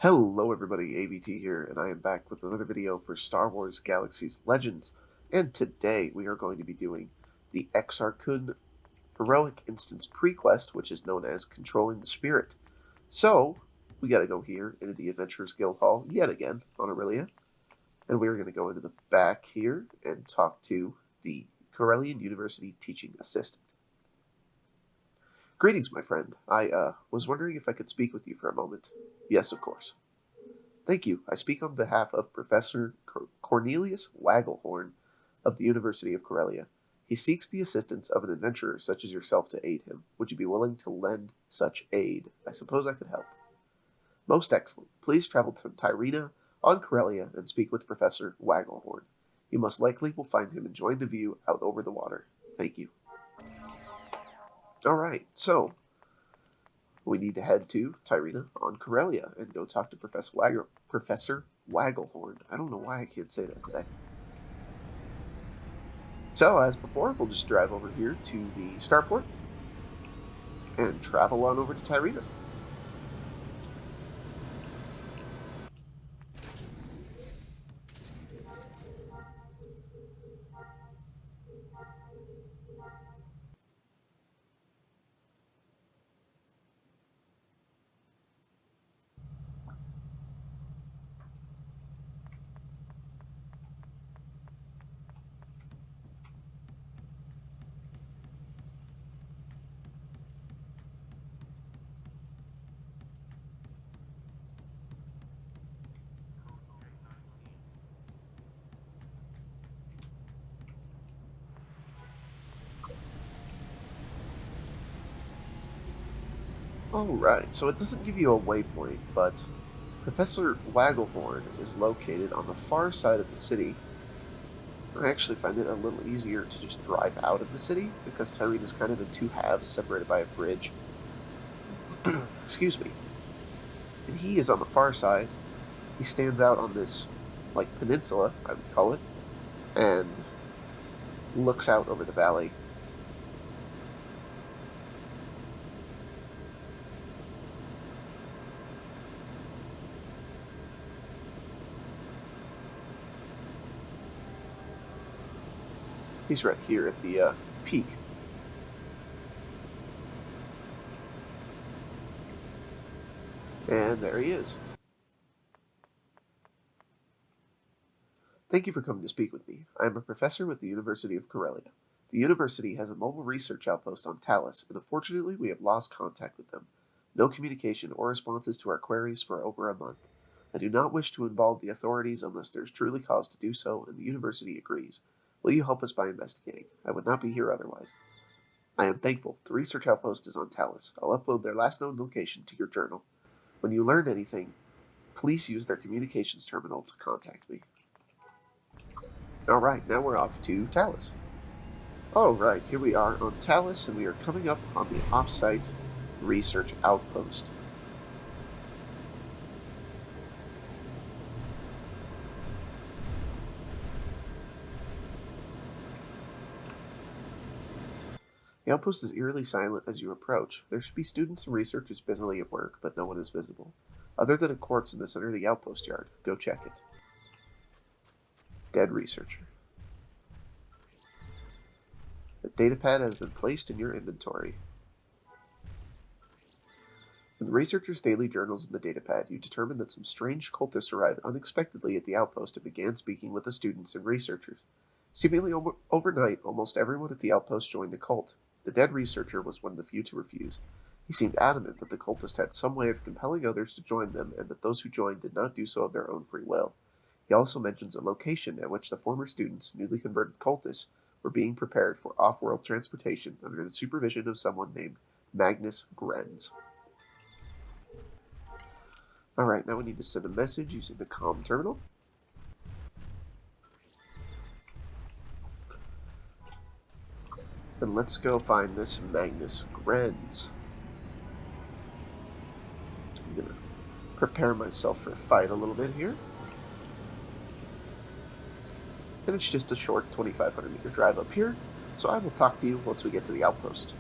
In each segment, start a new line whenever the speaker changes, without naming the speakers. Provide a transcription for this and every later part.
Hello everybody, AVT here, and I am back with another video for Star Wars Galaxies Legends, and today we are going to be doing the Exar Heroic Instance Prequest, which is known as Controlling the Spirit. So, we gotta go here into the Adventurers Guild Hall yet again on Aurilia, and we're gonna go into the back here and talk to the Corellia University Teaching Assistant. Greetings, my friend. I was wondering if I could speak with you for a moment. Yes, of course. Thank you. I speak on behalf of Professor Cornelius Wagglehorn of the University of Corellia. He seeks the assistance of an adventurer such as yourself to aid him. Would you be willing to lend such aid? I suppose I could help. Most excellent. Please travel to Tyrena on Corellia and speak with Professor Wagglehorn. You most likely will find him enjoying the view out over the water. Thank you. Alright, so we need to head to Tyrena on Corellia and go talk to Professor Wagglehorn. I don't know why I can't say that today. So, as before, we'll just drive over here to the starport and travel on over to Tyrena. Alright, so it doesn't give you a waypoint, but Professor Wagglehorn is located on the far side of the city. I actually find it a little easier to just drive out of the city, because Tyrena is kind of in two halves, separated by a bridge. Excuse me. And he is on the far side. He stands out on this, like, peninsula, I would call it, and looks out over the valley. He's right here at the peak. And there he is. Thank you for coming to speak with me. I am a professor with the University of Corellia. The university has a mobile research outpost on Talus, and unfortunately we have lost contact with them. No communication or responses to our queries for over a month. I do not wish to involve the authorities unless there is truly cause to do so, and the university agrees. Will you help us by investigating? I would not be here otherwise. I am thankful. The research outpost is on Talus. I'll upload their last known location to your journal. When you learn anything, please use their communications terminal to contact me. Alright, now we're off to Talus. Alright, here we are on Talus, and we are coming up on the Off-site Research Outpost. The outpost is eerily silent as you approach. There should be students and researchers busily at work, but no one is visible. Other than a quartz in the center of the outpost yard. Go check it. Dead researcher. The datapad has been placed in your inventory. In the researcher's daily journals in the datapad, you determine that some strange cultists arrived unexpectedly at the outpost and began speaking with the students and researchers. Seemingly overnight, almost everyone at the outpost joined the cult. The dead researcher was one of the few to refuse. He seemed adamant that the cultist had some way of compelling others to join them, and that those who joined did not do so of their own free will. He also mentions a location at which the former students, newly converted cultists, were being prepared for off-world transportation under the supervision of someone named Magnus Grenz. Alright, now we need to send a message using the comm terminal. And let's go find this Magnus Grenz. I'm going to prepare myself for a fight a little bit here. And it's just a short 2,500 meter drive up here, so I will talk to you once we get to the outpost.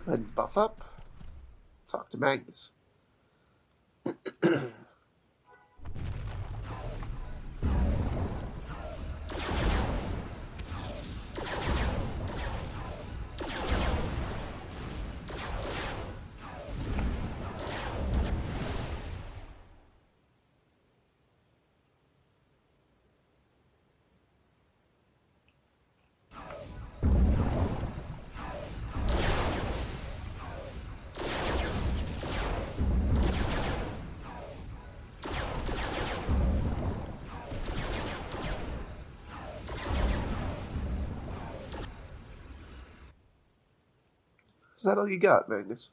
Go ahead and buff up. Talk to Magnus. Is that all you got, Magnus?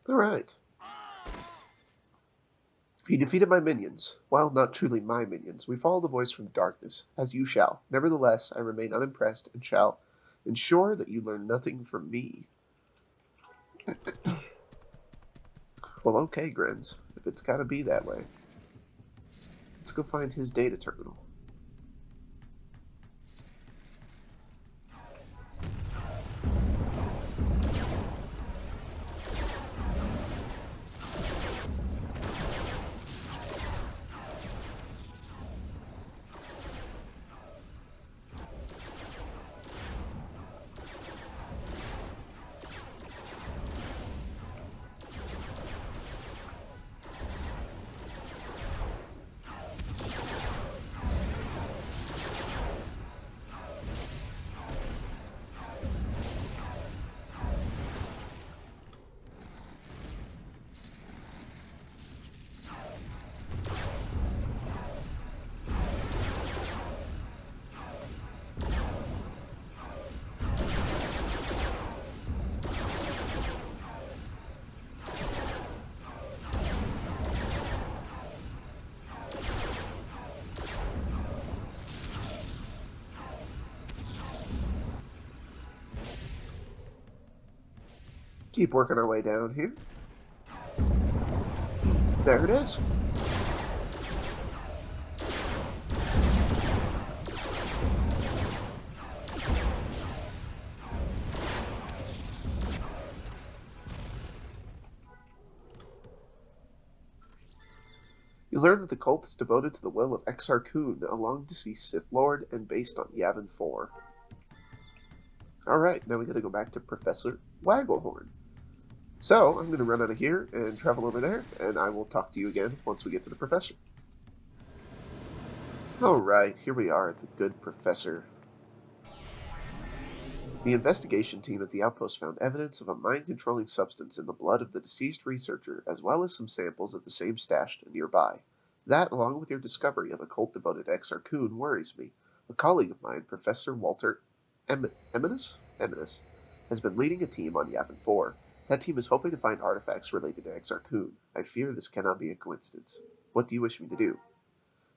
Alright. You defeated my minions. Well, not truly my minions. We follow the voice from the darkness, as you shall. Nevertheless, I remain unimpressed and shall ensure that you learn nothing from me. Well, okay, Grenz. If it's gotta be that way. Let's go find his data terminal. Keep working our way down here. There it is. You learn that the cult is devoted to the will of Exar, a long-deceased Sith Lord, and based on Yavin 4. Alright, now we gotta go back to Professor Wagglehorn. So, I'm going to run out of here and travel over there, and I will talk to you again once we get to the professor. Alright, here we are at the good professor. The investigation team at the outpost found evidence of a mind-controlling substance in the blood of the deceased researcher, as well as some samples of the same stashed nearby. That, along with your discovery of a cult devoted to Exar Kun, worries me. A colleague of mine, Professor Walter Eminus, has been leading a team on Yavin 4. That team is hoping to find artifacts related to Exar Kun. I fear this cannot be a coincidence. What do you wish me to do?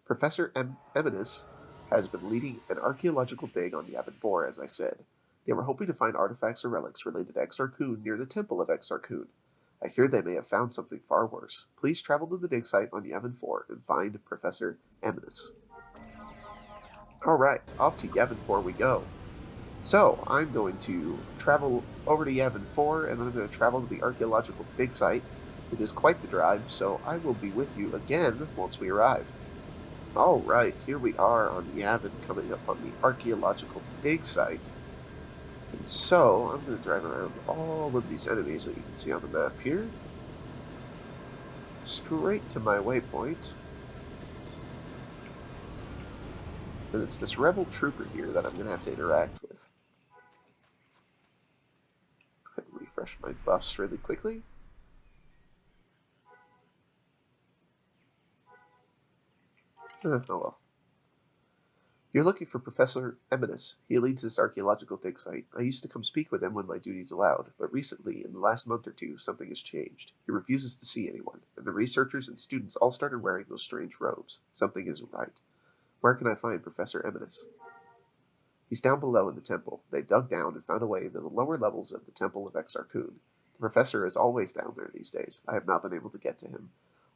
Professor Eminus has been leading an archaeological dig on Yavin 4, as I said. They were hoping to find artifacts or relics related to Exar Kun near the temple of Exar Kun. I fear they may have found something far worse. Please travel to the dig site on Yavin 4 and find Professor Eminus. Alright, off to Yavin 4 we go. So, I'm going to travel over to Yavin 4, and then I'm going to travel to the Archaeological Dig Site. It is quite the drive, so I will be with you again once we arrive. Alright, here we are on Yavin, coming up on the Archaeological Dig Site. And so, I'm going to drive around all of these enemies that you can see on the map here. Straight to my waypoint. And it's this rebel trooper here that I'm going to have to interact with. refresh my buffs really quickly. Oh well. You're looking for Professor Eminus. He leads this archaeological dig site. I used to come speak with him when my duties allowed, but recently, in the last month or two, something has changed. He refuses to see anyone, and the researchers and students all started wearing those strange robes. Something isn't right. Where can I find Professor Eminus? He's down below in the temple. They dug down and found a way into the lower levels of the temple of Exar. The professor is always down there these days. I have not been able to get to him.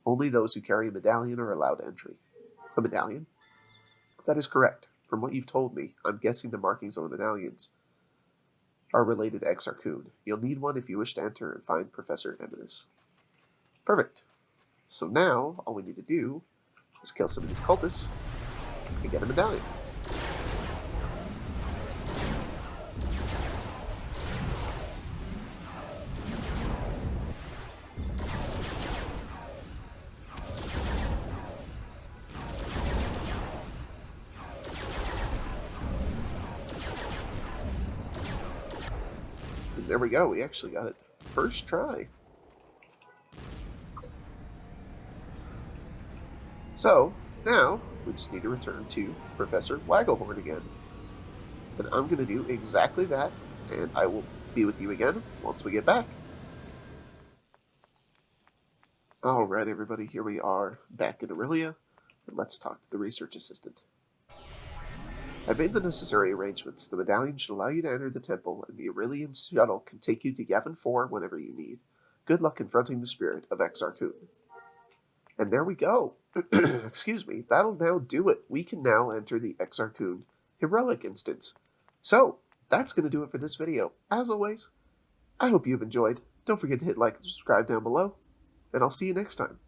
Only those who carry a medallion are allowed entry. A medallion? That is correct. From what you've told me, I'm guessing the markings on the medallions are related to Exar. You'll need one if you wish to enter and find Professor Eminus. Perfect. So now, all we need to do is kill some of these cultists and get a medallion. There we go, we actually got it first try. So, now, we just need to return to Professor Wagglehorn again. And I'm going to do exactly that, and I will be with you again once we get back. Alright everybody, here we are back in Aurilia, and let's talk to the research assistant. I've made the necessary arrangements. The medallion should allow you to enter the temple, and the Aurelian shuttle can take you to Yavin 4 whenever you need. Good luck confronting the spirit of Exar. And there we go. Excuse me. That'll now do it. We can now enter the Exar heroic instance. So, that's going to do it for this video. As always, I hope you've enjoyed. Don't forget to hit like and subscribe down below, and I'll see you next time.